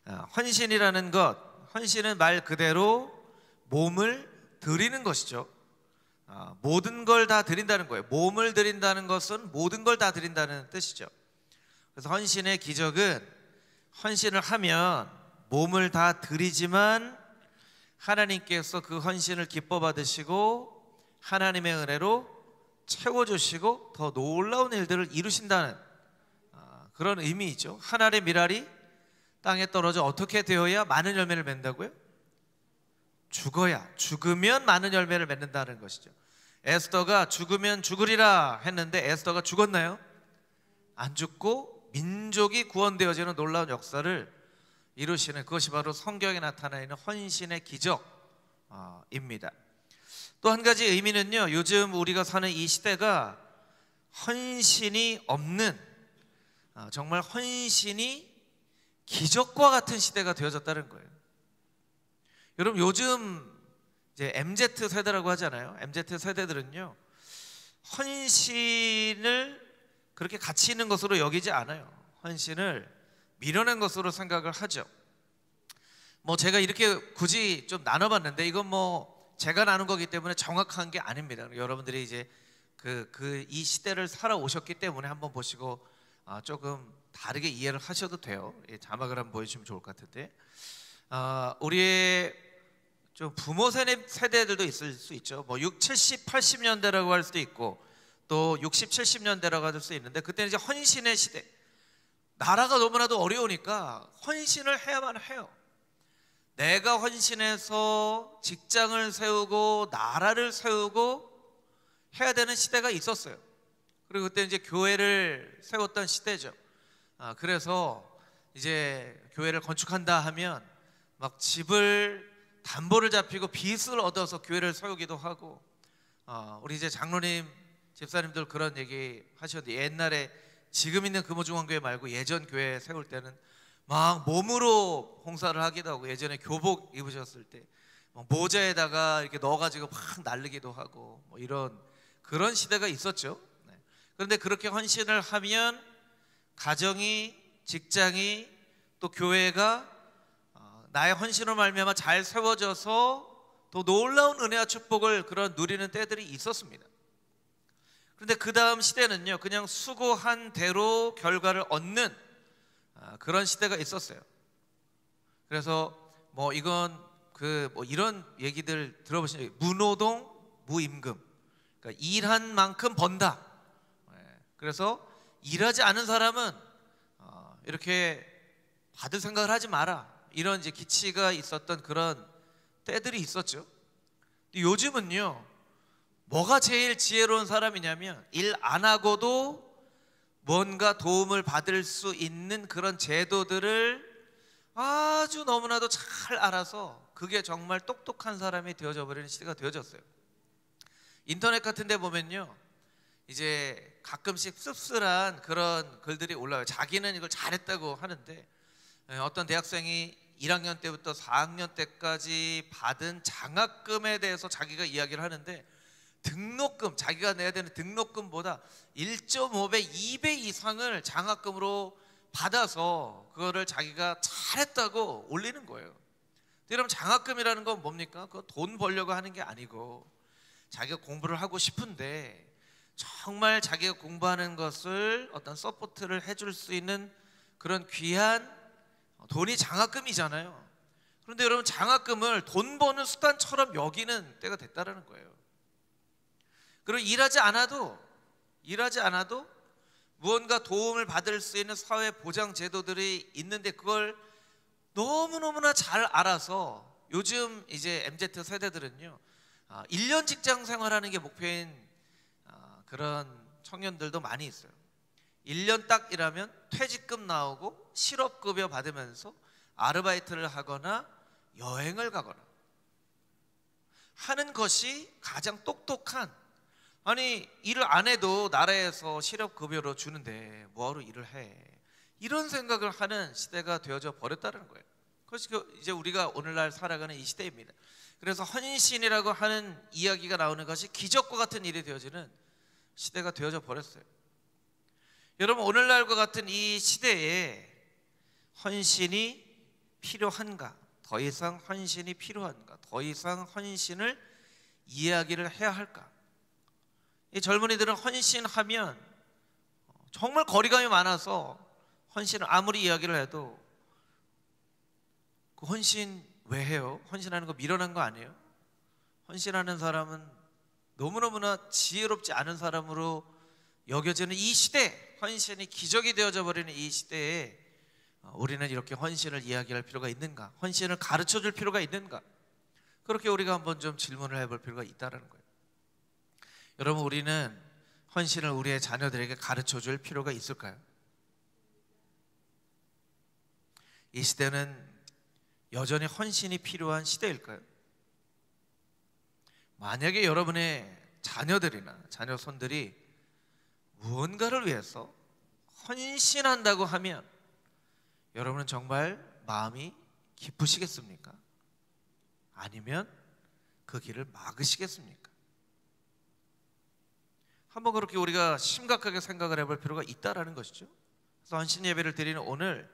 헌신이라는 것, 헌신은 말 그대로 몸을 드리는 것이죠. 모든 걸 다 드린다는 거예요. 몸을 드린다는 것은 모든 걸 다 드린다는 뜻이죠. 그래서 헌신의 기적은 헌신을 하면 몸을 다 드리지만 하나님께서 그 헌신을 기뻐 받으시고 하나님의 은혜로 채워주시고 더 놀라운 일들을 이루신다는 그런 의미이죠. 하나의 미랄이 땅에 떨어져 어떻게 되어야 많은 열매를 맺는다고요? 죽으면 많은 열매를 맺는다는 것이죠. 에스더가 죽으면 죽으리라 했는데 에스더가 죽었나요? 안 죽고 민족이 구원되어지는 놀라운 역사를 이루시는, 그것이 바로 성경에 나타나 있는 헌신의 기적입니다. 또 한 가지 의미는요, 요즘 우리가 사는 이 시대가 헌신이 없는, 정말 헌신이 기적과 같은 시대가 되어졌다는 거예요. 여러분, 요즘 이제 MZ 세대라고 하잖아요. MZ 세대들은요, 헌신을 그렇게 가치 있는 것으로 여기지 않아요. 헌신을 미련한 것으로 생각을 하죠. 제가 이렇게 굳이 좀 나눠봤는데 이건 제가 나눈 거기 때문에 정확한 게 아닙니다. 여러분들이 이제 이 시대를 살아오셨기 때문에 한번 보시고 조금 다르게 이해를 하셔도 돼요. 자막을 한번 보여주시면 좋을 것 같은데, 우리의 좀 부모 세대들도 있을 수 있죠. 6, 70, 80년대라고 할 수도 있고 또 60, 70년대라고 할 수 있는데, 그때는 이제 헌신의 시대, 나라가 너무나도 어려우니까 헌신을 해야만 해요. 내가 헌신해서 직장을 세우고 나라를 세우고 해야 되는 시대가 있었어요. 그리고 그때 이제 교회를 세웠던 시대죠. 그래서 이제 교회를 건축한다 하면 막 집을 담보를 잡히고 빚을 얻어서 교회를 세우기도 하고, 우리 이제 장로님 집사님들 그런 얘기 하셨는데, 옛날에 지금 있는 금호중앙교회 말고 예전 교회 세울 때는 막 몸으로 봉사를 하기도 하고, 예전에 교복 입으셨을 때 모자에다가 이렇게 넣어가지고 막 날리기도 하고 이런 그런 시대가 있었죠. 그런데 그렇게 헌신을 하면 가정이, 직장이, 또 교회가 나의 헌신으로 말미암아 잘 세워져서 더 놀라운 은혜와 축복을 그런 누리는 때들이 있었습니다. 그런데 그 다음 시대는요, 그냥 수고한 대로 결과를 얻는 그런 시대가 있었어요. 그래서 이건 이런 얘기들 들어보시죠. 무노동 무임금, 그러니까 일한 만큼 번다. 그래서 일하지 않은 사람은 이렇게 받을 생각을 하지 마라, 이런 이제 기치가 있었던 그런 때들이 있었죠. 요즘은요, 뭐가 제일 지혜로운 사람이냐면 일 안 하고도 뭔가 도움을 받을 수 있는 그런 제도들을 아주 너무나도 잘 알아서 그게 정말 똑똑한 사람이 되어져 버리는 시대가 되어졌어요. 인터넷 같은 데 보면요, 이제 가끔씩 씁쓸한 그런 글들이 올라와요. 자기는 이걸 잘했다고 하는데 어떤 대학생이 1학년 때부터 4학년 때까지 받은 장학금에 대해서 자기가 이야기를 하는데, 등록금, 자기가 내야 되는 등록금보다 1.5배, 2배 이상을 장학금으로 받아서 그거를 자기가 잘했다고 올리는 거예요. 여러분, 장학금이라는 건 뭡니까? 그거 돈 벌려고 하는 게 아니고, 자기가 공부를 하고 싶은데 정말 자기가 공부하는 것을 어떤 서포트를 해줄 수 있는 그런 귀한 돈이 장학금이잖아요. 그런데 여러분, 장학금을 돈 버는 수단처럼 여기는 때가 됐다는 거예요. 그리고 일하지 않아도 무언가 도움을 받을 수 있는 사회 보장 제도들이 있는데 그걸 너무너무나 잘 알아서 요즘 이제 MZ 세대들은요, 1년 직장 생활하는 게 목표인 그런 청년들도 많이 있어요. 1년 딱 일하면 퇴직금 나오고 실업급여 받으면서 아르바이트를 하거나 여행을 가거나 하는 것이 가장 똑똑한, 아니 일을 안 해도 나라에서 실업급여로 주는데 뭐하러 일을 해, 이런 생각을 하는 시대가 되어져 버렸다는 거예요. 그것이 이제 우리가 오늘날 살아가는 이 시대입니다. 그래서 헌신이라고 하는 이야기가 나오는 것이 기적과 같은 일이 되어지는 시대가 되어져 버렸어요. 여러분, 오늘날과 같은 이 시대에 헌신이 필요한가? 더 이상 헌신이 필요한가? 더 이상 헌신을 이야기를 해야 할까? 이 젊은이들은 헌신하면 정말 거리감이 많아서 헌신을 아무리 이야기를 해도 그 헌신 왜 해요? 헌신하는 거 미련한 거 아니에요? 헌신하는 사람은 너무너무나 지혜롭지 않은 사람으로 여겨지는 이 시대, 헌신이 기적이 되어져 버리는 이 시대에 우리는 이렇게 헌신을 이야기할 필요가 있는가? 헌신을 가르쳐 줄 필요가 있는가? 그렇게 우리가 한번 좀 질문을 해볼 필요가 있다는 거예요. 여러분, 우리는 헌신을 우리의 자녀들에게 가르쳐 줄 필요가 있을까요? 이 시대는 여전히 헌신이 필요한 시대일까요? 만약에 여러분의 자녀들이나 자녀 손들이 무언가를 위해서 헌신한다고 하면 여러분은 정말 마음이 기쁘시겠습니까? 아니면 그 길을 막으시겠습니까? 한번 그렇게 우리가 심각하게 생각을 해볼 필요가 있다라는 것이죠. 그래서 헌신 예배를 드리는 오늘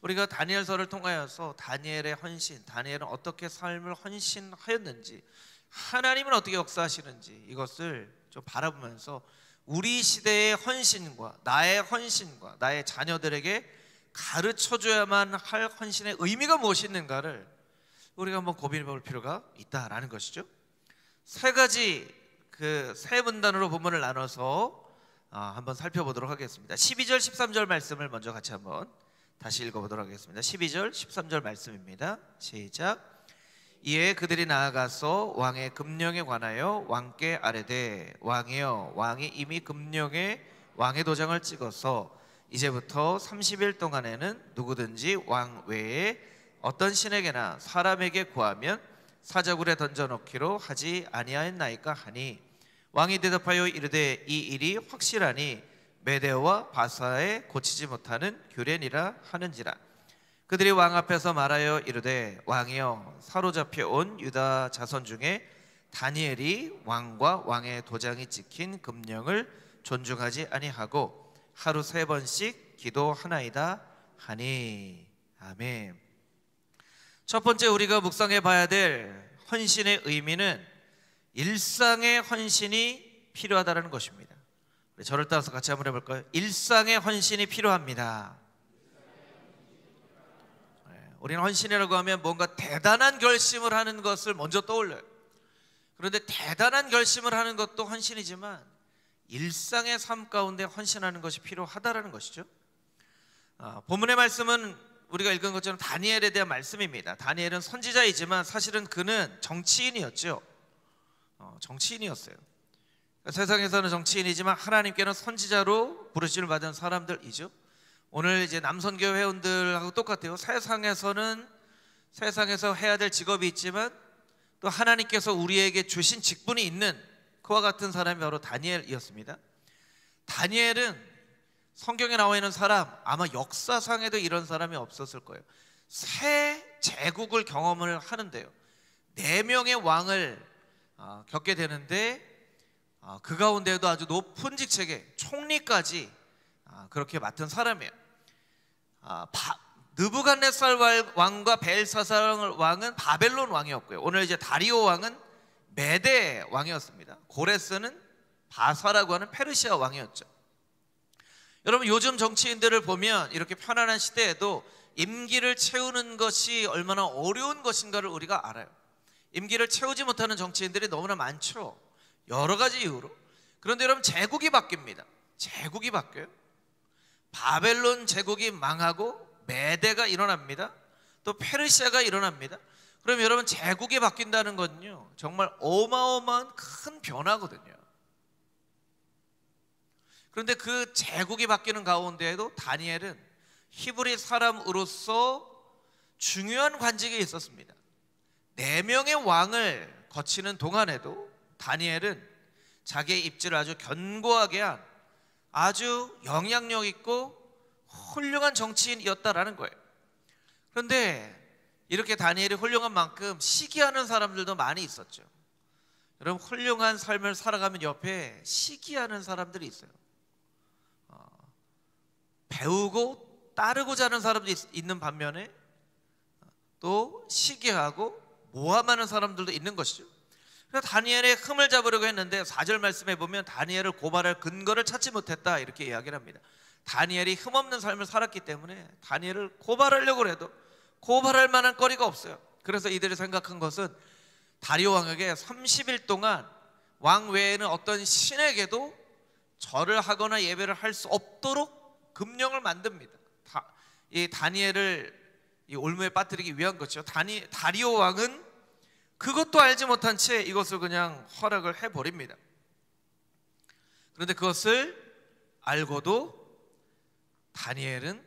우리가 다니엘서를 통하여서 다니엘의 헌신, 다니엘은 어떻게 삶을 헌신하였는지, 하나님은 어떻게 역사하시는지 이것을 좀 바라보면서 우리 시대의 헌신과 나의 헌신과 나의 자녀들에게 가르쳐줘야만 할 헌신의 의미가 무엇이 있는가를 우리가 한번 고민해 볼 필요가 있다라는 것이죠. 세 가지 세 분단으로 본문을 나눠서 한번 살펴보도록 하겠습니다. 12절 13절 말씀을 먼저 같이 한번 다시 읽어보도록 하겠습니다. 12절 13절 말씀입니다. 시작. 이에 그들이 나아가서 왕의 금령에 관하여 왕께 아뢰되, 왕이여, 왕이 이미 금령에 왕의 도장을 찍어서 이제부터 30일 동안에는 누구든지 왕 외에 어떤 신에게나 사람에게 구하면 사자굴에 던져넣기로 하지 아니하였나이까 하니, 왕이 대답하여 이르되 이 일이 확실하니 메대와 바사에 고치지 못하는 규례니라 하는지라. 그들이 왕 앞에서 말하여 이르되, 왕이여, 사로잡혀 온 유다 자손 중에 다니엘이 왕과 왕의 도장이 찍힌 금령을 존중하지 아니하고 하루 3번씩 기도하나이다 하니. 아멘. 첫 번째 우리가 묵상해 봐야 될 헌신의 의미는 일상의 헌신이 필요하다는 것입니다. 저를 따라서 같이 한번 해볼까요? 일상의 헌신이 필요합니다. 우리는 헌신이라고 하면 뭔가 대단한 결심을 하는 것을 먼저 떠올려요. 그런데 대단한 결심을 하는 것도 헌신이지만 일상의 삶 가운데 헌신하는 것이 필요하다는 것이죠. 본문의 말씀은 우리가 읽은 것처럼 다니엘에 대한 말씀입니다. 다니엘은 선지자이지만 사실은 그는 정치인이었죠. 정치인이었어요. 세상에서는 정치인이지만 하나님께는 선지자로 부르심을 받은 사람들이죠. 오늘 이제 남선교 회원들하고 똑같아요. 세상에서 해야 될 직업이 있지만 또 하나님께서 우리에게 주신 직분이 있는 그와 같은 사람이 바로 다니엘이었습니다. 다니엘은 성경에 나와 있는 사람, 아마 역사상에도 이런 사람이 없었을 거예요. 새 제국을 경험을 하는데요, 4명의 왕을 겪게 되는데 그 가운데도 아주 높은 직책에 총리까지 그렇게 맡은 사람이에요. 느부갓네살 왕과 벨사살 왕은 바벨론 왕이었고요, 오늘 이제 다리오 왕은 메대 왕이었습니다. 고레스는 바사라고 하는 페르시아 왕이었죠. 여러분, 요즘 정치인들을 보면 이렇게 편안한 시대에도 임기를 채우는 것이 얼마나 어려운 것인가를 우리가 알아요. 임기를 채우지 못하는 정치인들이 너무나 많죠. 여러 가지 이유로. 그런데 여러분, 제국이 바뀝니다. 제국이 바뀌어요. 바벨론 제국이 망하고 메대가 일어납니다. 또 페르시아가 일어납니다. 그럼 여러분, 제국이 바뀐다는 건요, 정말 어마어마한 큰 변화거든요. 그런데 그 제국이 바뀌는 가운데에도 다니엘은 히브리 사람으로서 중요한 관직에 있었습니다. 4명의 왕을 거치는 동안에도 다니엘은 자기의 입지를 아주 견고하게 한 아주 영향력 있고 훌륭한 정치인이었다라는 거예요. 그런데 이렇게 다니엘이 훌륭한 만큼 시기하는 사람들도 많이 있었죠. 여러분, 훌륭한 삶을 살아가면 옆에 시기하는 사람들이 있어요. 배우고 따르고자 하는 사람도 있는 반면에 또 시기하고 모함하는 사람들도 있는 것이죠. 그래서 다니엘의 흠을 잡으려고 했는데 4절 말씀에 보면 다니엘을 고발할 근거를 찾지 못했다 이렇게 이야기를 합니다. 다니엘이 흠없는 삶을 살았기 때문에 다니엘을 고발하려고 해도 고발할 만한 거리가 없어요. 그래서 이들이 생각한 것은 다리오 왕에게 30일 동안 왕 외에는 어떤 신에게도 절을 하거나 예배를 할 수 없도록 금령을 만듭니다. 이 다니엘을 이 올무에 빠뜨리기 위한 거죠. 다리오 왕은 그것도 알지 못한 채 이것을 그냥 허락을 해버립니다. 그런데 그것을 알고도 다니엘은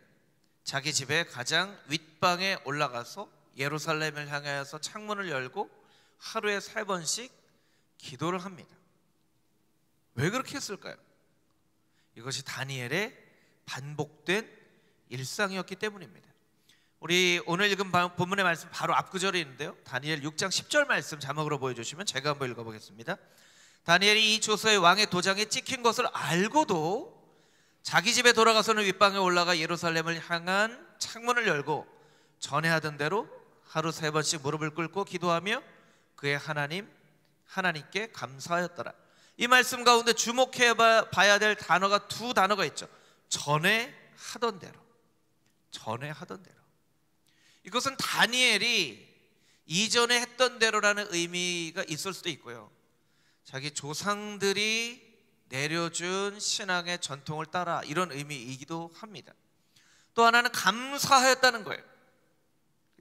자기 집의 가장 윗방에 올라가서 예루살렘을 향하여서 창문을 열고 하루에 3번씩 기도를 합니다. 왜 그렇게 했을까요? 이것이 다니엘의 반복된 일상이었기 때문입니다. 우리 오늘 읽은 본문의 말씀 바로 앞구절에 있는데요, 다니엘 6장 10절 말씀 자막으로 보여주시면 제가 한번 읽어보겠습니다. 다니엘이 이 조서의 왕의 도장에 찍힌 것을 알고도 자기 집에 돌아가서는 윗방에 올라가 예루살렘을 향한 창문을 열고 전에 하던 대로 하루 3번씩 무릎을 꿇고 기도하며 그의 하나님께 감사하였더라. 이 말씀 가운데 주목해 봐야 될 단어가 2단어가 있죠. 전에 하던 대로. 이것은 다니엘이 이전에 했던 대로라는 의미가 있을 수도 있고요, 자기 조상들이 내려준 신앙의 전통을 따라 이런 의미이기도 합니다. 또 하나는 감사하였다는 거예요.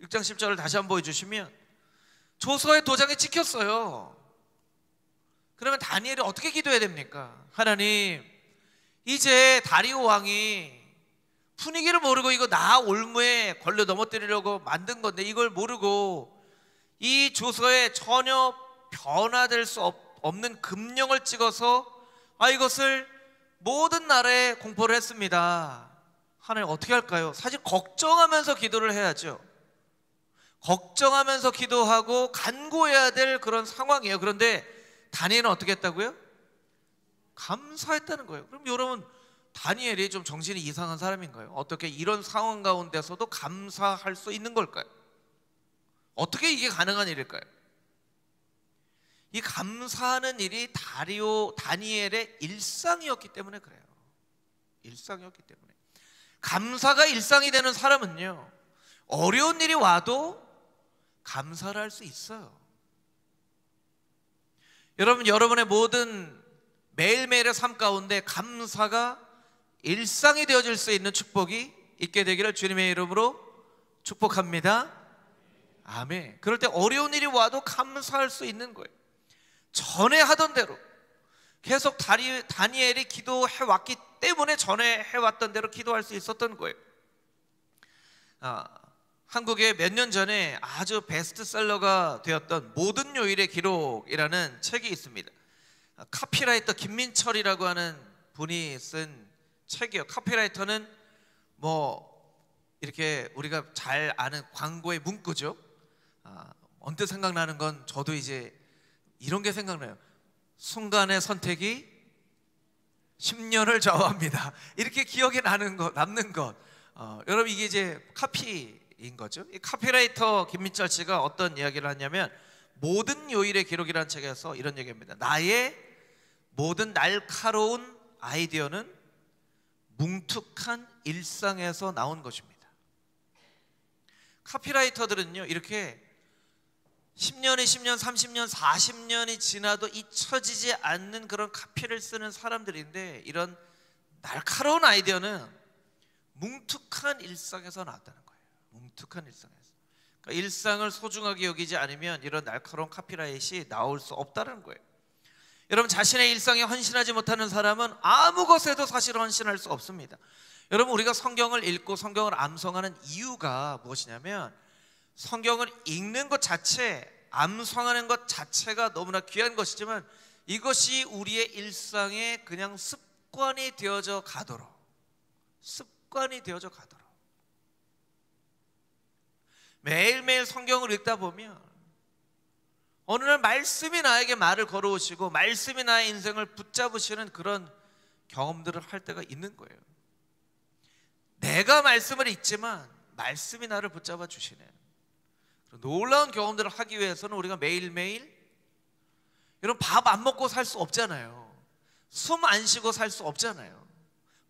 6장 10절을 다시 한번 보여주시면 조서의 도장에 찍혔어요. 그러면 다니엘이 어떻게 기도해야 됩니까? 하나님, 이제 다리오 왕이 분위기를 모르고 이거 나 올무에 걸려 넘어뜨리려고 만든 건데 이걸 모르고 이 조서에 전혀 변화될 수 없는 금령을 찍어서 이것을 모든 나라에 공포를 했습니다. 하나님 어떻게 할까요? 사실 걱정하면서 기도를 해야죠. 걱정하면서 기도하고 간구해야 될 그런 상황이에요. 그런데 다니엘은 어떻게 했다고요? 감사했다는 거예요. 그럼 여러분, 다니엘이 좀 정신이 이상한 사람인가요? 어떻게 이런 상황 가운데서도 감사할 수 있는 걸까요? 어떻게 이게 가능한 일일까요? 이 감사하는 일이 다니엘의 일상이었기 때문에 그래요. 일상이었기 때문에. 감사가 일상이 되는 사람은요, 어려운 일이 와도 감사를 할 수 있어요. 여러분의 모든 매일매일의 삶 가운데 감사가 일상이 되어질 수 있는 축복이 있게 되기를 주님의 이름으로 축복합니다. 아멘. 그럴 때 어려운 일이 와도 감사할 수 있는 거예요. 전에 하던 대로 계속 다니엘이 기도해 왔기 때문에 전에 해왔던 대로 기도할 수 있었던 거예요. 한국에 몇 년 전에 아주 베스트셀러가 되었던 모든 요일의 기록이라는 책이 있습니다. 카피라이터 김민철이라고 하는 분이 쓴 책이에요. 카피라이터는 이렇게 우리가 잘 아는 광고의 문구죠. 언뜻 생각나는 건 저도 이제 이런 게 생각나요. 순간의 선택이 10년을 좌우합니다. 이렇게 기억에 남는 것. 여러분, 이게 이제 카피인 거죠. 이 카피라이터 김민철 씨가 어떤 이야기를 하냐면, 모든 요일의 기록이라는 책에서 이런 얘기합니다. 나의 모든 날카로운 아이디어는 뭉툭한 일상에서 나온 것입니다. 카피라이터들은요, 이렇게 10년이 10년, 30년, 40년이 지나도 잊혀지지 않는 그런 카피를 쓰는 사람들인데, 이런 날카로운 아이디어는 뭉툭한 일상에서 나왔다는 거예요. 뭉툭한 일상에서. 그러니까 일상을 소중하게 여기지 않으면 이런 날카로운 카피라이트이 나올 수 없다는 거예요. 여러분, 자신의 일상에 헌신하지 못하는 사람은 아무 것에도 사실 헌신할 수 없습니다. 여러분, 우리가 성경을 읽고 성경을 암송하는 이유가 무엇이냐면, 성경을 읽는 것 자체, 암송하는 것 자체가 너무나 귀한 것이지만 이것이 우리의 일상에 그냥 습관이 되어져 가도록, 매일매일 성경을 읽다 보면 어느 날 말씀이 나에게 말을 걸어오시고 말씀이 나의 인생을 붙잡으시는 그런 경험들을 할 때가 있는 거예요. 내가 말씀을 읽지만 말씀이 나를 붙잡아 주시네요. 놀라운 경험들을 하기 위해서는 우리가 매일매일 여러분 밥 안 먹고 살 수 없잖아요. 숨 안 쉬고 살 수 없잖아요.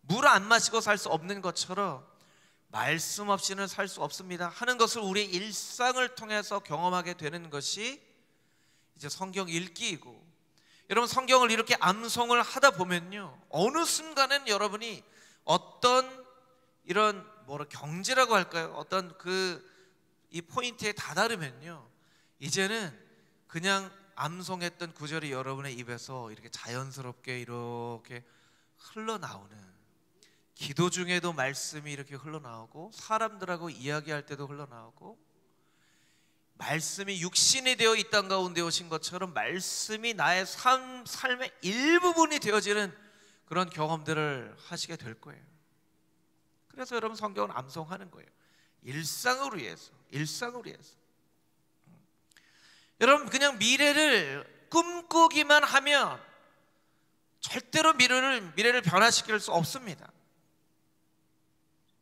물 안 마시고 살 수 없는 것처럼 말씀 없이는 살 수 없습니다 하는 것을 우리의 일상을 통해서 경험하게 되는 것이 이제 성경 읽기이고, 여러분 성경을 이렇게 암송을 하다 보면요, 어느 순간엔 여러분이 어떤 이런 경지라고 할까요? 어떤 이 포인트에 다다르면요, 이제는 그냥 암송했던 구절이 여러분의 입에서 이렇게 자연스럽게 이렇게 흘러나오는, 기도 중에도 말씀이 이렇게 흘러나오고 사람들하고 이야기할 때도 흘러나오고, 말씀이 육신이 되어 이 땅 가운데 오신 것처럼 말씀이 나의 삶의 일부분이 되어지는 그런 경험들을 하시게 될 거예요. 그래서 여러분 성경을 암송하는 거예요. 일상을 위해서. 여러분 그냥 미래를 꿈꾸기만 하면 절대로 미래를 변화시킬 수 없습니다.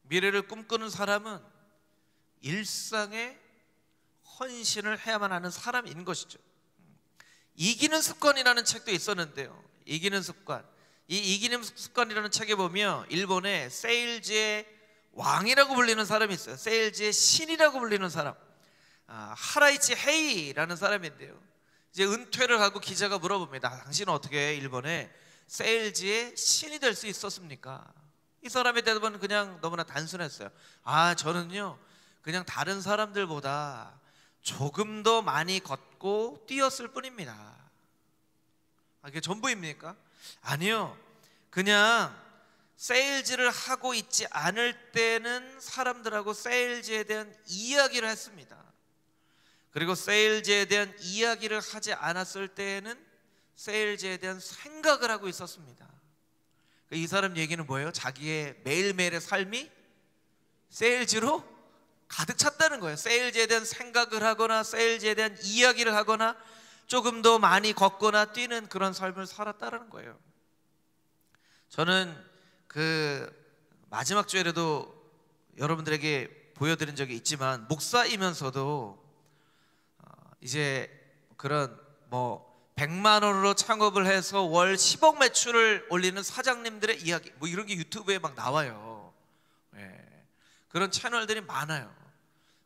미래를 꿈꾸는 사람은 일상에 헌신을 해야만 하는 사람인 것이죠. 이기는 습관이라는 책도 있었는데요, 이기는 습관. 이 이기는 습관이라는 책에 보면 일본의 세일즈의 왕이라고 불리는 사람이 있어요. 세일즈의 신이라고 불리는 사람, 하라이치 헤이라는 사람인데요, 이제 은퇴를 하고 기자가 물어봅니다. 당신은 어떻게 일본의 세일즈의 신이 될 수 있었습니까? 이 사람의 대답은 그냥 너무나 단순했어요. 저는요 그냥 다른 사람들보다 조금 더 많이 걷고 뛰었을 뿐입니다. 그게 전부입니까? 아니요, 그냥 세일즈를 하고 있지 않을 때는 사람들하고 세일즈에 대한 이야기를 했습니다. 그리고 세일즈에 대한 이야기를 하지 않았을 때에는 세일즈에 대한 생각을 하고 있었습니다. 이 사람 얘기는 뭐예요? 자기의 매일매일의 삶이 세일즈로 가득 찼다는 거예요. 세일즈에 대한 생각을 하거나 세일즈에 대한 이야기를 하거나 조금 더 많이 걷거나 뛰는 그런 삶을 살았다는 거예요. 저는 마지막 주에라도 여러분들에게 보여드린 적이 있지만, 목사이면서도 이제 그런 100만 원으로 창업을 해서 월 10억 매출을 올리는 사장님들의 이야기, 이런 게 유튜브에 막 나와요. 그런 채널들이 많아요.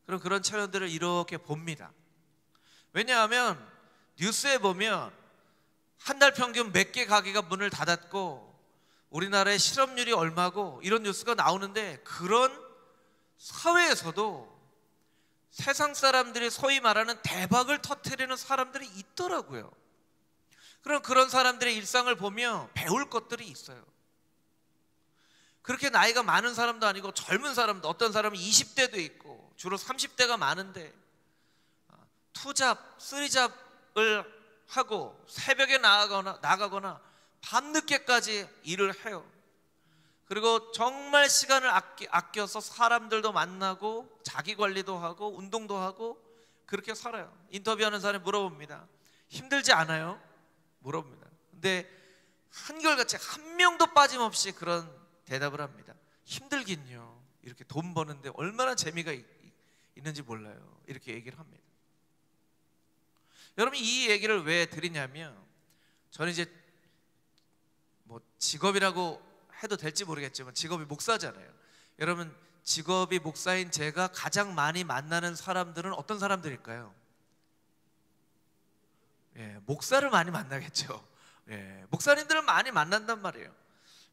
그럼 그런 채널들을 이렇게 봅니다. 왜냐하면 뉴스에 보면 한 달 평균 몇 개 가게가 문을 닫았고 우리나라의 실업률이 얼마고 이런 뉴스가 나오는데, 그런 사회에서도 세상 사람들이 소위 말하는 대박을 터뜨리는 사람들이 있더라고요. 그럼 그런 사람들의 일상을 보며 배울 것들이 있어요. 그렇게 나이가 많은 사람도 아니고 젊은 사람도, 어떤 사람은 20대도 있고 주로 30대가 많은데 투잡, 쓰리잡을 하고 새벽에 나가거나 밤늦게까지 일을 해요. 그리고 정말 시간을 아껴서 사람들도 만나고 자기 관리도 하고 운동도 하고 그렇게 살아요. 인터뷰하는 사람이 물어봅니다. 힘들지 않아요? 물어봅니다. 근데 한결같이 한 명도 빠짐없이 그런 대답을 합니다. 힘들긴요. 이렇게 돈 버는데 얼마나 재미가 있는지 몰라요. 이렇게 얘기를 합니다. 여러분, 이 얘기를 왜 드리냐면, 저는 이제 직업이라고 해도 될지 모르겠지만 직업이 목사잖아요. 여러분, 직업이 목사인 제가 가장 많이 만나는 사람들은 어떤 사람들일까요? 목사를 많이 만나겠죠. 목사님들을 많이 만난단 말이에요.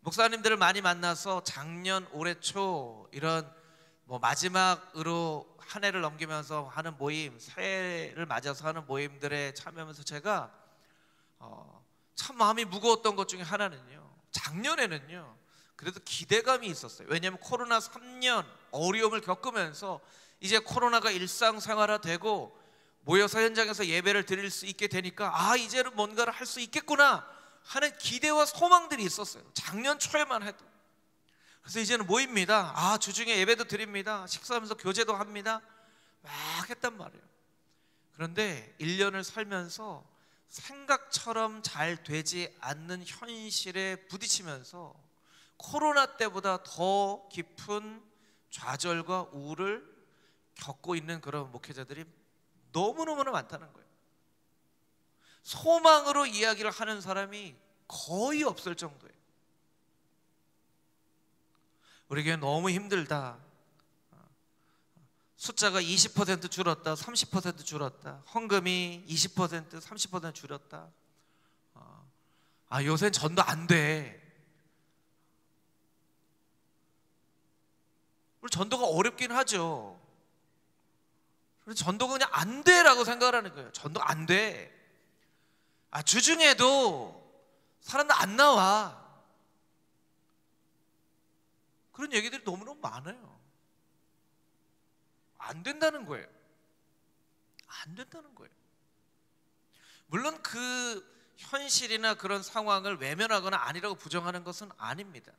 목사님들을 많이 만나서 작년 올해 초 이런 마지막으로 한 해를 넘기면서 하는 모임, 새해를 맞아서 하는 모임들에 참여하면서 제가 참 마음이 무거웠던 것 중에 하나는요, 작년에는요 그래도 기대감이 있었어요. 왜냐하면 코로나 3년 어려움을 겪으면서 이제 코로나가 일상생활화되고 모여서 현장에서 예배를 드릴 수 있게 되니까 이제는 뭔가를 할 수 있겠구나 하는 기대와 소망들이 있었어요. 작년 초에만 해도. 그래서 이제는 모입니다. 주중에 예배도 드립니다. 식사하면서 교제도 합니다. 막 했단 말이에요. 그런데 1년을 살면서 생각처럼 잘 되지 않는 현실에 부딪히면서 코로나 때보다 더 깊은 좌절과 우울을 겪고 있는 그런 목회자들이 너무너무나 많다는 거예요. 소망으로 이야기를 하는 사람이 거의 없을 정도예요. 우리 교회 너무 힘들다, 숫자가 20% 줄었다, 30% 줄었다, 헌금이 20%, 30% 줄었다, 요새는 전도 안 돼. 우리 전도가 어렵긴 하죠. 전도가 그냥 안 돼라고 생각을 하는 거예요. 전도가 안 돼. 주중에도 사람들 안 나와. 그런 얘기들이 너무너무 많아요. 안 된다는 거예요. 안 된다는 거예요. 물론 그 현실이나 그런 상황을 외면하거나 아니라고 부정하는 것은 아닙니다.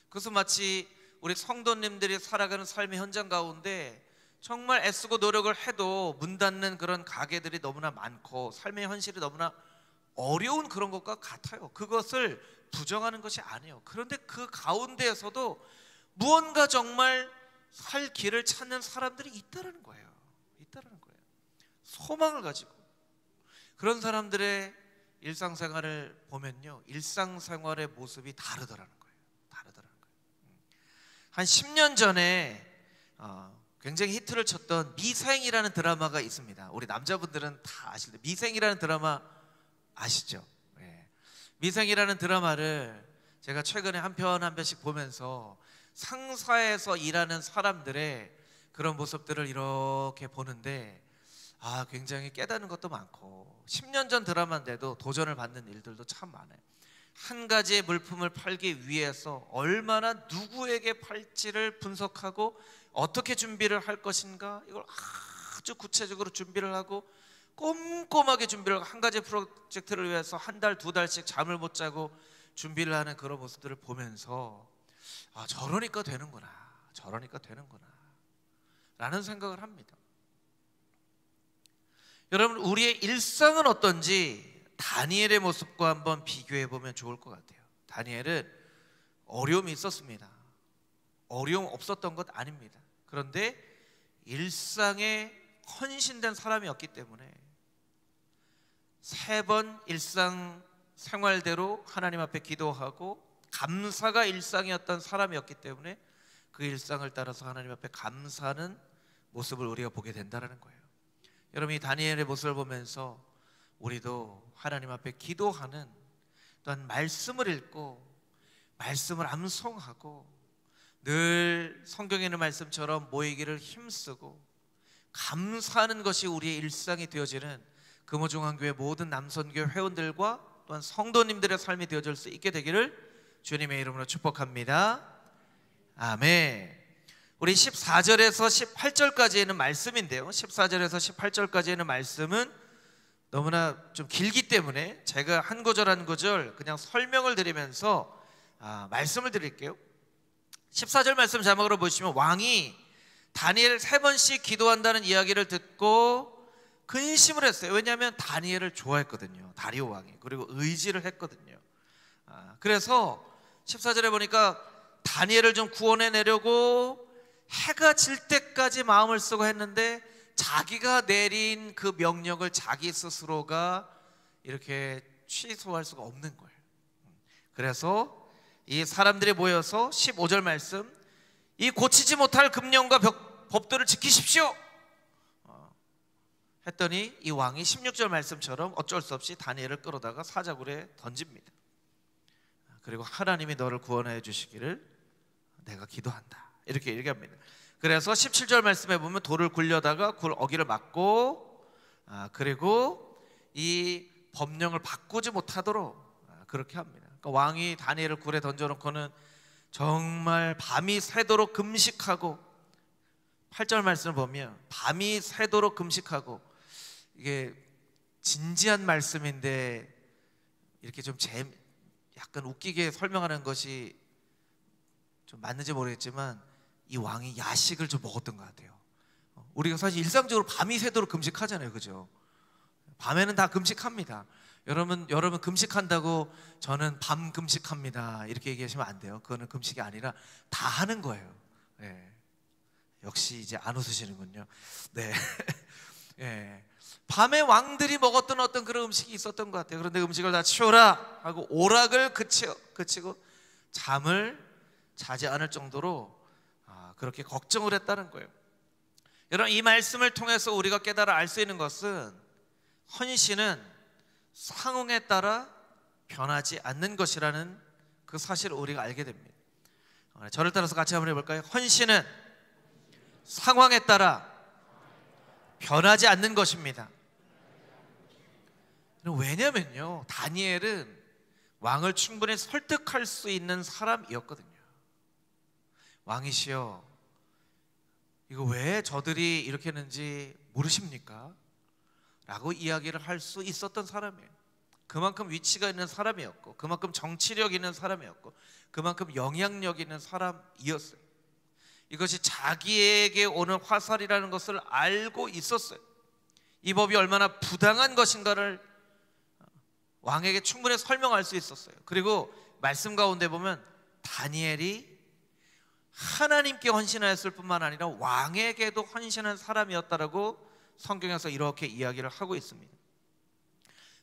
그래서 마치 우리 성도님들이 살아가는 삶의 현장 가운데 정말 애쓰고 노력을 해도 문 닫는 그런 가게들이 너무나 많고 삶의 현실이 너무나 어려운 그런 것과 같아요. 그것을 부정하는 것이 아니에요. 그런데 그 가운데에서도 무언가 정말 살 길을 찾는 사람들이 있다는 거예요. 있다는 거예요. 소망을 가지고. 그런 사람들의 일상생활을 보면요, 일상생활의 모습이 다르더라는 거예요. 다르더라는 거예요. 한 10년 전에 굉장히 히트를 쳤던 미생이라는 드라마가 있습니다. 우리 남자분들은 다 아실 텐데, 미생이라는 드라마 아시죠? 네. 미생이라는 드라마를 제가 최근에 한 편 한 편씩 보면서 상사에서 일하는 사람들의 그런 모습들을 이렇게 보는데 굉장히 깨닫는 것도 많고, 10년 전 드라마인데도 도전을 받는 일들도 참 많아요. 한 가지의 물품을 팔기 위해서 얼마나 누구에게 팔지를 분석하고 어떻게 준비를 할 것인가, 이걸 아주 구체적으로 준비를 하고 꼼꼼하게 준비를 하고, 한 가지 프로젝트를 위해서 한 달, 두 달씩 잠을 못 자고 준비를 하는 그런 모습들을 보면서 저러니까 되는구나, 저러니까 되는구나 라는 생각을 합니다. 여러분, 우리의 일상은 어떤지 다니엘의 모습과 한번 비교해 보면 좋을 것 같아요. 다니엘은 어려움이 있었습니다. 어려움 없었던 것 아닙니다. 그런데 일상에 헌신된 사람이었기 때문에 3번 일상 생활대로 하나님 앞에 기도하고 감사가 일상이었던 사람이었기 때문에 그 일상을 따라서 하나님 앞에 감사하는 모습을 우리가 보게 된다는 거예요. 여러분이 다니엘의 모습을 보면서 우리도 하나님 앞에 기도하는, 또한 말씀을 읽고 말씀을 암송하고 늘 성경에 있는 말씀처럼 모이기를 힘쓰고 감사하는 것이 우리의 일상이 되어지는 금호중앙교회 모든 남선교회 회원들과 또한 성도님들의 삶이 되어질 수 있게 되기를 주님의 이름으로 축복합니다. 아멘. 우리 14절에서 18절까지 있는 말씀인데요, 14절에서 18절까지 있는 말씀은 너무나 좀 길기 때문에 제가 한 구절 한 구절 그냥 설명을 드리면서 말씀을 드릴게요. 14절 말씀 자막으로 보시면, 왕이 다니엘을 3번씩 기도한다는 이야기를 듣고 근심을 했어요. 왜냐하면 다니엘을 좋아했거든요, 다리오 왕이. 그리고 의지를 했거든요. 그래서 14절에 보니까 다니엘을 좀 구원해내려고 해가 질 때까지 마음을 쓰고 했는데 자기가 내린 그 명령을 자기 스스로가 이렇게 취소할 수가 없는 거예요. 그래서 이 사람들이 모여서 15절 말씀, 이 고치지 못할 금령과 법도를 지키십시오 했더니 이 왕이 16절 말씀처럼 어쩔 수 없이 다니엘을 끌어다가 사자굴에 던집니다. 그리고 하나님이 너를 구원해 주시기를 내가 기도한다 이렇게 얘기합니다. 그래서 17절 말씀에 보면 돌을 굴려다가 어기를 막고 그리고 이 법령을 바꾸지 못하도록 그렇게 합니다. 그러니까 왕이 다니엘을 굴에 던져놓고는 정말 밤이 새도록 금식하고, 8절 말씀을 보면 밤이 새도록 금식하고, 이게 진지한 말씀인데 이렇게 좀 약간 웃기게 설명하는 것이 좀 맞는지 모르겠지만 이 왕이 야식을 좀 먹었던 것 같아요. 우리가 사실 일상적으로 밤이 새도록 금식하잖아요, 그죠? 밤에는 다 금식합니다. 여러분 금식한다고 저는 밤 금식합니다 이렇게 얘기하시면 안 돼요. 그거는 금식이 아니라 다 하는 거예요. 네. 역시 이제 안 웃으시는군요. 네. 네. 밤에 왕들이 먹었던 어떤 그런 음식이 있었던 것 같아요. 그런데 음식을 다 치워라 하고 오락을 그치고 잠을 자지 않을 정도로 그렇게 걱정을 했다는 거예요. 여러분, 이 말씀을 통해서 우리가 깨달아 알 수 있는 것은 헌신은 상황에 따라 변하지 않는 것이라는 그 사실을 우리가 알게 됩니다. 저를 따라서 같이 한번 해볼까요? 헌신은 상황에 따라 변하지 않는 것입니다. 왜냐면요, 다니엘은 왕을 충분히 설득할 수 있는 사람이었거든요. 왕이시여, 이거 왜 저들이 이렇게 했는지 모르십니까? 라고 이야기를 할 수 있었던 사람이에요. 그만큼 위치가 있는 사람이었고, 그만큼 정치력 있는 사람이었고, 그만큼 영향력 있는 사람이었어요. 이것이 자기에게 오는 화살이라는 것을 알고 있었어요. 이 법이 얼마나 부당한 것인가를 왕에게 충분히 설명할 수 있었어요. 그리고 말씀 가운데 보면 다니엘이 하나님께 헌신하였을 뿐만 아니라 왕에게도 헌신한 사람이었다라고 성경에서 이렇게 이야기를 하고 있습니다.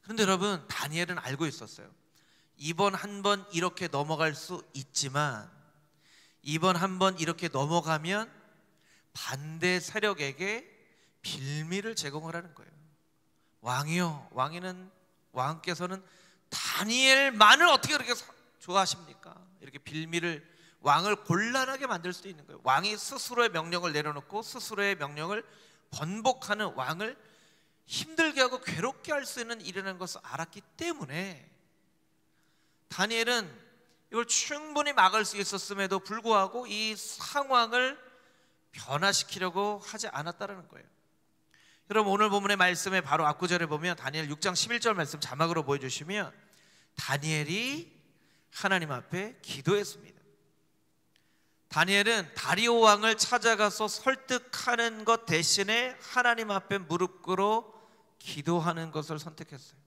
그런데 여러분, 다니엘은 알고 있었어요. 이번 한 번 이렇게 넘어갈 수 있지만 이번 한 번 이렇게 넘어가면 반대 세력에게 빌미를 제공을 하는 거예요. 왕이요, 왕께서는 다니엘만을 어떻게 그렇게 좋아하십니까? 이렇게 빌미를, 왕을 곤란하게 만들 수도 있는 거예요. 왕이 스스로의 명령을 내려놓고 스스로의 명령을 번복하는 왕을 힘들게 하고 괴롭게 할 수 있는 일이라는 것을 알았기 때문에 다니엘은 이걸 충분히 막을 수 있었음에도 불구하고 이 상황을 변화시키려고 하지 않았다는 거예요. 여러분, 오늘 본문의 말씀에 바로 앞구절에 보면 다니엘 6장 11절 말씀 자막으로 보여주시면 다니엘이 하나님 앞에 기도했습니다. 다니엘은 다리오 왕을 찾아가서 설득하는 것 대신에 하나님 앞에 무릎 꿇어 기도하는 것을 선택했어요.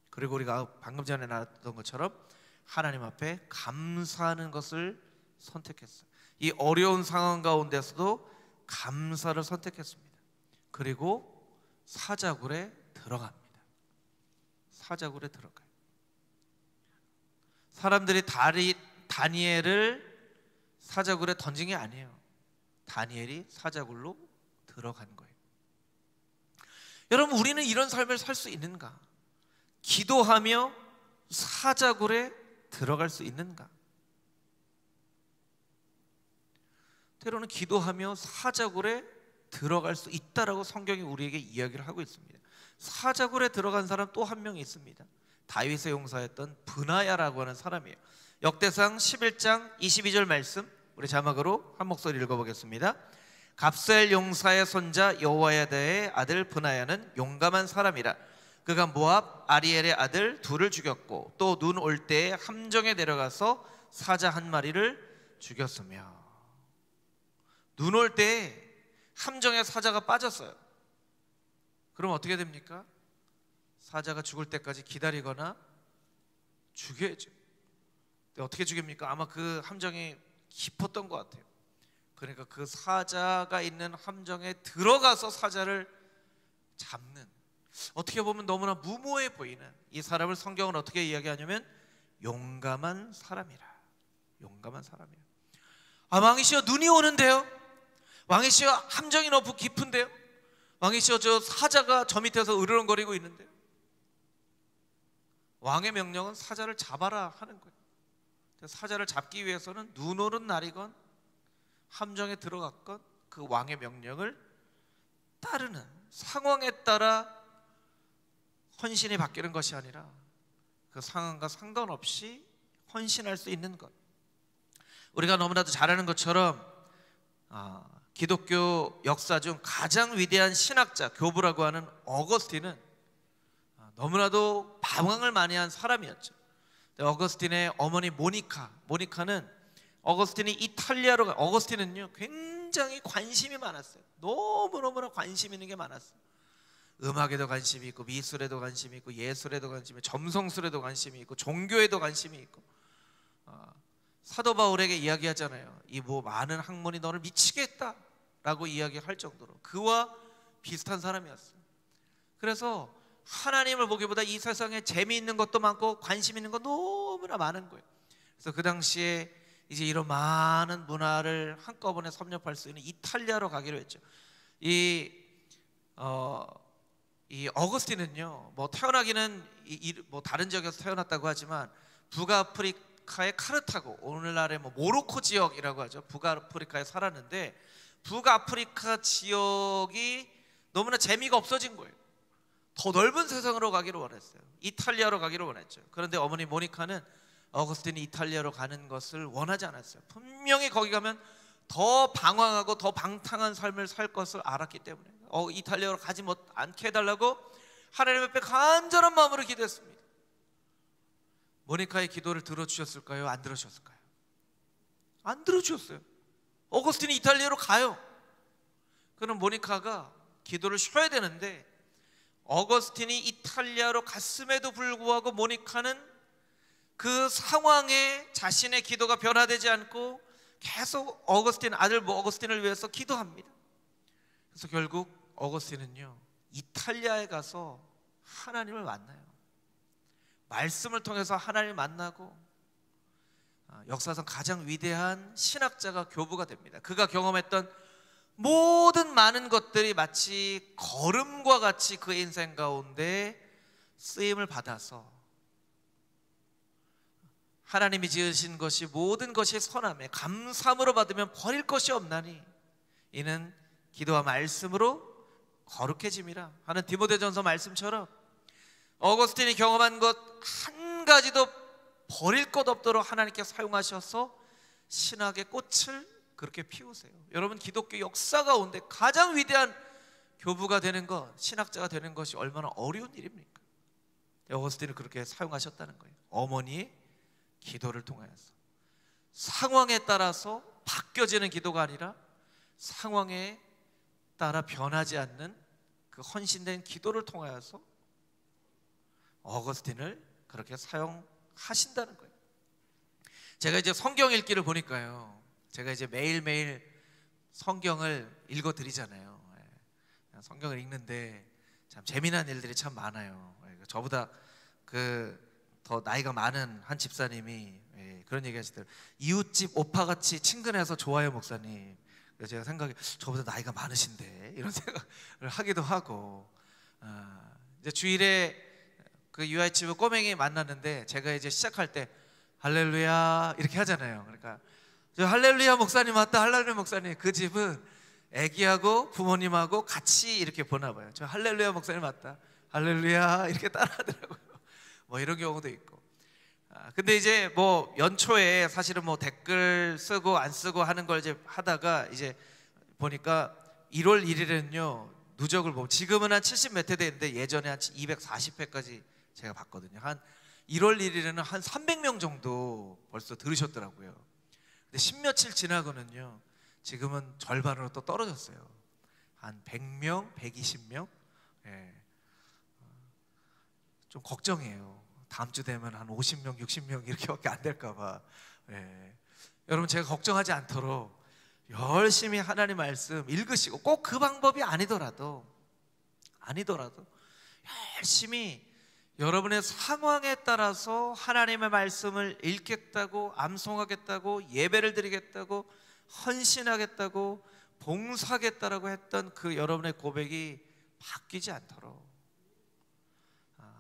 그리고 우리가 방금 전에 나눴던 것처럼 하나님 앞에 감사하는 것을 선택했어요. 이 어려운 상황 가운데서도 감사를 선택했습니다. 그리고 사자굴에 들어갑니다. 사자굴에 들어가요. 사람들이 다니엘을 사자굴에 던진 게 아니에요. 다니엘이 사자굴로 들어간 거예요. 여러분, 우리는 이런 삶을 살 수 있는가? 기도하며 사자굴에 들어갈 수 있는가? 때로는 기도하며 사자굴에 들어갈 수 있다라고 성경이 우리에게 이야기를 하고 있습니다. 사자굴에 들어간 사람 또 한 명이 있습니다. 다윗의 용사였던 브나야라고 하는 사람이에요. 역대상 11장 22절 말씀 우리 자막으로 한 목소리 읽어보겠습니다. 갑셀 용사의 손자 여호야다의 아들 브나야는 용감한 사람이라. 그가 모압 아리엘의 아들 둘을 죽였고 또 눈 올 때에 함정에 내려가서 사자 한 마리를 죽였으며. 눈 올 때에 함정에 사자가 빠졌어요. 그럼 어떻게 됩니까? 사자가 죽을 때까지 기다리거나 죽여야죠. 어떻게 죽입니까? 아마 그 함정이 깊었던 것 같아요. 그러니까 그 사자가 있는 함정에 들어가서 사자를 잡는, 어떻게 보면 너무나 무모해 보이는 이 사람을 성경은 어떻게 이야기하냐면 용감한 사람이라. 용감한 사람이에요. 왕이시여, 눈이 오는데요. 왕이시여, 함정이 너무 깊은데요. 왕이시여, 저 사자가 저 밑에서 으르렁거리고 있는데요. 왕의 명령은 사자를 잡아라 하는 거예요. 사자를 잡기 위해서는 눈 오는 날이건 함정에 들어갔건 그 왕의 명령을 따르는, 상황에 따라 헌신이 바뀌는 것이 아니라 그 상황과 상관없이 헌신할 수 있는 것. 우리가 너무나도 잘 아는 것처럼 기독교 역사 중 가장 위대한 신학자, 교부라고 하는 어거스틴은 너무나도 방황을 많이 한 사람이었죠. 어거스틴의 어머니 모니카는 어거스틴이 이탈리아로 어거스틴은요 굉장히 관심이 많았어요. 너무너무나 관심 있는 게 많았어요. 음악에도 관심이 있고 미술에도 관심이 있고 예술에도 관심이 있고 점성술에도 관심이 있고 종교에도 관심이 있고 사도 바울에게 이야기하잖아요. 이 뭐 많은 학문이 너를 미치게 했다라고 이야기할 정도로 그와 비슷한 사람이었어요. 그래서 하나님을 보기보다 이 세상에 재미있는 것도 많고 관심 있는 거 너무나 많은 거예요. 그래서 그 당시에 이제 이런 많은 문화를 한꺼번에 섭렵할 수 있는 이탈리아로 가기로 했죠. 이 어거스틴은요, 뭐 태어나기는 뭐 다른 지역에서 태어났다고 하지만 북아프리카의 카르타고, 오늘날의 뭐 모로코 지역이라고 하죠. 북아프리카에 살았는데 북아프리카 지역이 너무나 재미가 없어진 거예요. 더 넓은 세상으로 가기를 원했어요. 이탈리아로 가기를 원했죠. 그런데 어머니 모니카는 어거스틴이 이탈리아로 가는 것을 원하지 않았어요. 분명히 거기 가면 더 방황하고 더 방탕한 삶을 살 것을 알았기 때문에 이탈리아로 가지 않게 해달라고 하나님 앞에 간절한 마음으로 기도했습니다. 모니카의 기도를 들어주셨을까요? 안 들어주셨을까요? 안 들어주셨어요. 어거스틴이 이탈리아로 가요. 그럼 모니카가 기도를 쉬어야 되는데 어거스틴이 이탈리아로 갔음에도 불구하고 모니카는 그 상황에 자신의 기도가 변화되지 않고 계속 아들 어거스틴을 위해서 기도합니다. 그래서 결국 어거스틴은요, 이탈리아에 가서 하나님을 만나요. 말씀을 통해서 하나님을 만나고 역사상 가장 위대한 신학자가 교부가 됩니다. 그가 경험했던 모든 많은 것들이 마치 걸음과 같이 그의 인생 가운데 쓰임을 받아서 하나님이 지으신 것이 모든 것이 선함에 감사함으로 받으면 버릴 것이 없나니 이는 기도와 말씀으로 거룩해짐이라 하는 디모데전서 말씀처럼 어거스틴이 경험한 것 한 가지도 버릴 것 없도록 하나님께 사용하셔서 신학의 꽃을 그렇게 피우세요. 여러분, 기독교 역사 가운데 가장 위대한 교부가 되는 것, 신학자가 되는 것이 얼마나 어려운 일입니까? 어거스틴을 그렇게 사용하셨다는 거예요. 어머니의 기도를 통하여서 상황에 따라서 바뀌어지는 기도가 아니라 상황에 따라 변하지 않는 그 헌신된 기도를 통하여서 어거스틴을 그렇게 사용하신다는 거예요. 제가 이제 성경 읽기를 보니까요, 제가 이제 매일매일 성경을 읽어 드리잖아요. 성경을 읽는데 참 재미난 일들이 참 많아요. 저보다 더 나이가 많은 한 집사님이 그런 얘기 하시더라고요. 이웃집 오빠같이 친근해서 좋아요, 목사님. 그래서 제가 생각에 저보다 나이가 많으신데 이런 생각을 하기도 하고, 이제 주일에 그 유아집을 꼬맹이 만났는데 제가 이제 시작할 때 할렐루야 이렇게 하잖아요. 그러니까 저 할렐루야 목사님 왔다, 할렐루야 목사님. 그 집은 애기하고 부모님하고 같이 이렇게 보나 봐요. 저 할렐루야 목사님 왔다, 할렐루야 이렇게 따라하더라고요. 뭐 이런 경우도 있고. 근데 이제 뭐 연초에 사실은 뭐 댓글 쓰고 안 쓰고 하는 걸 이제 하다가 이제 보니까 1월 1일에는요 누적을 보면 지금은 한 70 몇 회 되는데 예전에 한 240회까지 제가 봤거든요. 한 1월 1일에는 한 300명 정도 벌써 들으셨더라고요. 근데 10며칠 지나고는요 지금은 절반으로 또 떨어졌어요. 한 100명, 120명. 예. 좀 걱정이에요. 다음 주 되면 한 50명, 60명 이렇게밖에 안 될까 봐. 예. 여러분, 제가 걱정하지 않도록 열심히 하나님 말씀 읽으시고, 꼭 그 방법이 아니더라도 열심히 여러분의 상황에 따라서 하나님의 말씀을 읽겠다고, 암송하겠다고, 예배를 드리겠다고, 헌신하겠다고, 봉사하겠다라고 했던 그 여러분의 고백이 바뀌지 않도록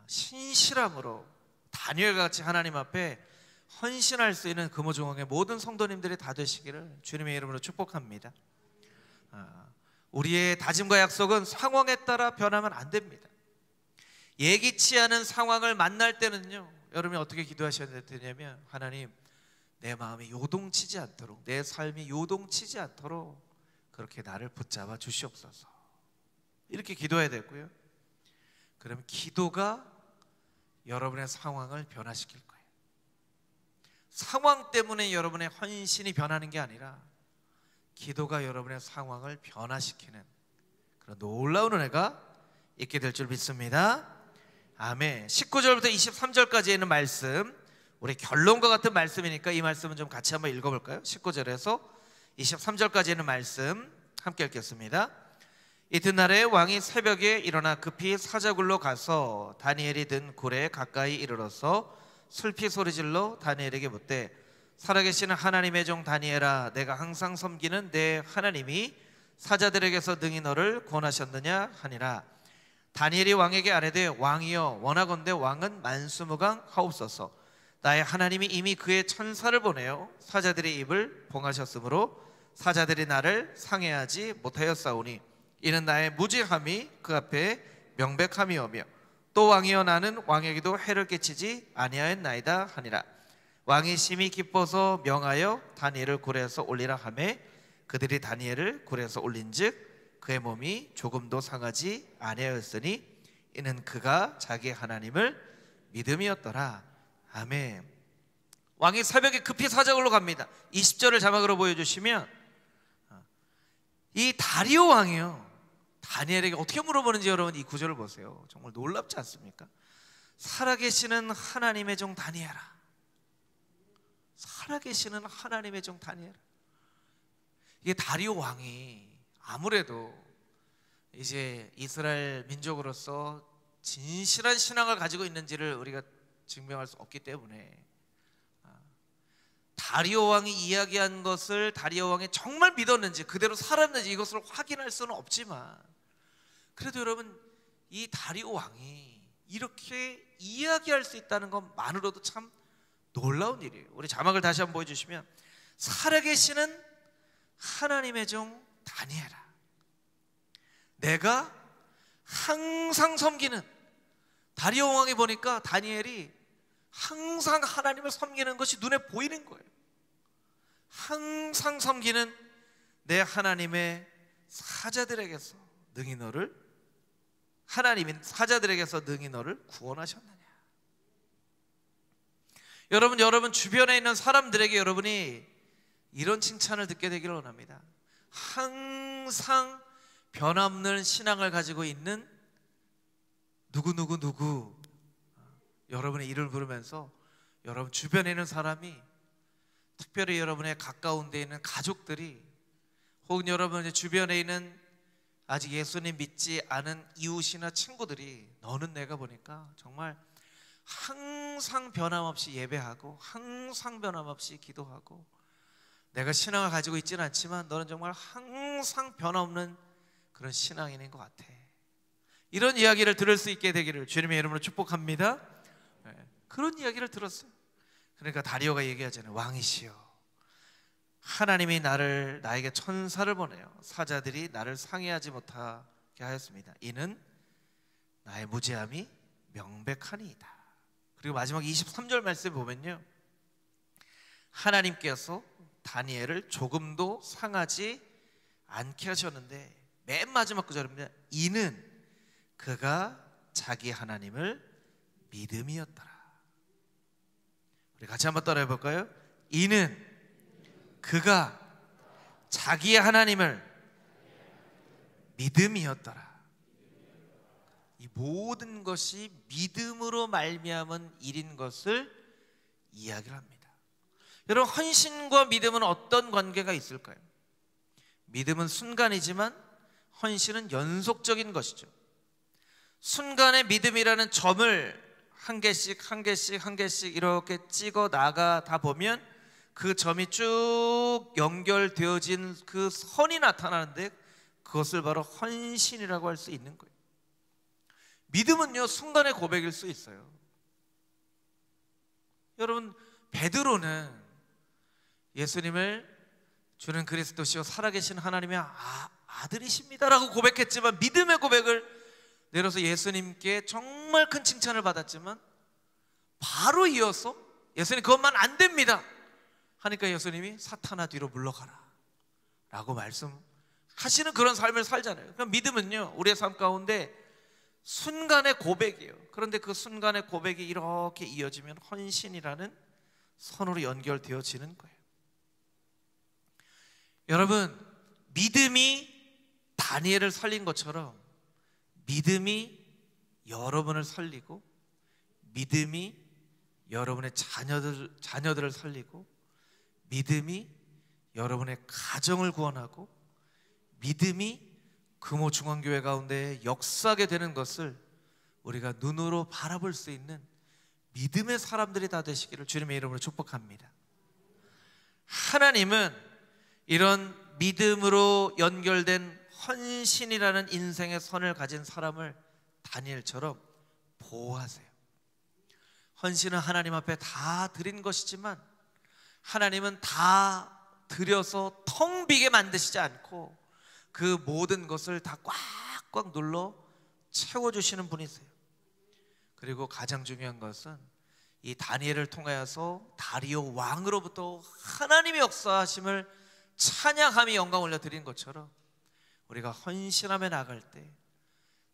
신실함으로 다니엘과 같이 하나님 앞에 헌신할 수 있는 금호중앙의 모든 성도님들이 다 되시기를 주님의 이름으로 축복합니다. 우리의 다짐과 약속은 상황에 따라 변하면 안 됩니다. 예기치 않은 상황을 만날 때는요, 여러분이 어떻게 기도하셔야 되냐면, 하나님, 내 마음이 요동치지 않도록, 내 삶이 요동치지 않도록 그렇게 나를 붙잡아 주시옵소서, 이렇게 기도해야 되고요. 그러면 기도가 여러분의 상황을 변화시킬 거예요. 상황 때문에 여러분의 헌신이 변하는 게 아니라 기도가 여러분의 상황을 변화시키는 그런 놀라운 은혜가 있게 될 줄 믿습니다. 아멘. 19절부터 23절까지 있는 말씀, 우리 결론과 같은 말씀이니까 이 말씀은 좀 같이 한번 읽어볼까요? 19절에서 23절까지 있는 말씀 함께 읽겠습니다. 이튿날에 왕이 새벽에 일어나 급히 사자굴로 가서 다니엘이 든 굴에 가까이 이르러서 슬피 소리질러 다니엘에게 묻되, 살아계시는 하나님의 종 다니엘아, 내가 항상 섬기는 내 하나님이 사자들에게서 능히 너를 구원하셨느냐 하니라. 다니엘이 왕에게 아뢰되, 왕이여, 원하건대 왕은 만수무강 하옵소서. 나의 하나님이 이미 그의 천사를 보내어 사자들의 입을 봉하셨으므로 사자들이 나를 상해하지 못하였사오니 이는 나의 무지함이 그 앞에 명백함이오며, 또 왕이여, 나는 왕에게도 해를 끼치지 아니하였나이다 하니라. 왕이 심히 기뻐서 명하여 다니엘을 굴에서 올리라 하매 그들이 다니엘을 굴에서 올린즉 그의 몸이 조금도 상하지 아니하였으니 이는 그가 자기 하나님을 믿음이었더라. 아멘. 왕이 새벽에 급히 사자굴로 갑니다. 20절을 자막으로 보여주시면, 이 다리오 왕이요, 다니엘에게 어떻게 물어보는지 여러분 이 구절을 보세요. 정말 놀랍지 않습니까? 살아계시는 하나님의 종 다니엘아, 살아계시는 하나님의 종 다니엘아. 이게 다리오 왕이 아무래도 이제 이스라엘 민족으로서 진실한 신앙을 가지고 있는지를 우리가 증명할 수 없기 때문에 다리오 왕이 이야기한 것을 다리오 왕이 정말 믿었는지 그대로 살았는지 이것을 확인할 수는 없지만, 그래도 여러분 이 다리오 왕이 이렇게 이야기할 수 있다는 것만으로도 참 놀라운 일이에요. 우리 자막을 다시 한번 보여주시면, 살아계시는 하나님의 종 다니엘아, 내가 항상 섬기는, 다리오 왕이 보니까 다니엘이 항상 하나님을 섬기는 것이 눈에 보이는 거예요. 항상 섬기는 내 하나님의 사자들에게서 능히 너를, 하나님인 사자들에게서 능히 너를 구원하셨느냐. 여러분 주변에 있는 사람들에게 여러분이 이런 칭찬을 듣게 되기를 원합니다. 항상 변함없는 신앙을 가지고 있는 누구 여러분의 이름을 부르면서 여러분 주변에 있는 사람이, 특별히 여러분의 가까운 데 있는 가족들이, 혹은 여러분 주변에 있는 아직 예수님 믿지 않은 이웃이나 친구들이, 너는 내가 보니까 정말 항상 변함없이 예배하고 항상 변함없이 기도하고, 내가 신앙을 가지고 있지는 않지만 너는 정말 항상 변함없는 그런 신앙인인 것 같아. 이런 이야기를 들을 수 있게 되기를 주님의 이름으로 축복합니다. 그런 이야기를 들었어요. 그러니까 다리오가 얘기하잖아요. 왕이시여, 하나님이 나에게 천사를 보내요 사자들이 나를 상해하지 못하게 하였습니다. 이는 나의 무죄함이 명백하니이다. 그리고 마지막 23절 말씀에 보면요, 하나님께서 다니엘을 조금도 상하지 않게 하셨는데, 맨 마지막 구절입니다. 이는 그가 자기 하나님을 믿음이었더라. 우리 같이 한번 따라해 볼까요? 이는 그가 자기의 하나님을 믿음이었더라. 이 모든 것이 믿음으로 말미암은 일인 것을 이야기를 합니다. 여러분, 헌신과 믿음은 어떤 관계가 있을까요? 믿음은 순간이지만 헌신은 연속적인 것이죠. 순간의 믿음이라는 점을 한 개씩 이렇게 찍어 나가다 보면 그 점이 쭉 연결되어진 그 선이 나타나는데, 그것을 바로 헌신이라고 할 수 있는 거예요. 믿음은요, 순간의 고백일 수 있어요. 여러분, 베드로는 예수님을 주는 그리스도시요 살아계신 하나님의 아들이십니다라고 고백했지만, 믿음의 고백을 내려서 예수님께 정말 큰 칭찬을 받았지만, 바로 이어서 예수님 그것만 안 됩니다 하니까 예수님이 사탄아 뒤로 물러가라 라고 말씀하시는 그런 삶을 살잖아요. 그럼 믿음은요, 우리의 삶 가운데 순간의 고백이에요. 그런데 그 순간의 고백이 이렇게 이어지면 헌신이라는 선으로 연결되어지는 거예요. 여러분, 믿음이 다니엘을 살린 것처럼 믿음이 여러분을 살리고, 믿음이 여러분의 자녀들을 살리고, 믿음이 여러분의 가정을 구원하고, 믿음이 금호 중앙교회 가운데 역사하게 되는 것을 우리가 눈으로 바라볼 수 있는 믿음의 사람들이 다 되시기를 주님의 이름으로 축복합니다. 하나님은 이런 믿음으로 연결된 헌신이라는 인생의 선을 가진 사람을 다니엘처럼 보호하세요. 헌신은 하나님 앞에 다 드린 것이지만 하나님은 다 드려서 텅 비게 만드시지 않고 그 모든 것을 다 꽉꽉 눌러 채워주시는 분이세요. 그리고 가장 중요한 것은 이 다니엘을 통하여서 다리오 왕으로부터 하나님의 역사하심을 찬양함이 영광 올려드린 것처럼 우리가 헌신하며 나갈 때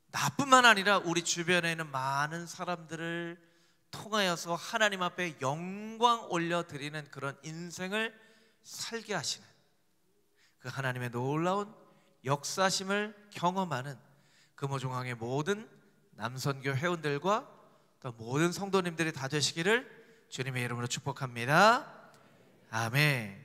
나뿐만 아니라 우리 주변에 있는 많은 사람들을 통하여서 하나님 앞에 영광 올려드리는 그런 인생을 살게 하시는 그 하나님의 놀라운 역사심을 경험하는 금호중앙의 모든 남선교 회원들과 또 모든 성도님들이 다 되시기를 주님의 이름으로 축복합니다. 아멘.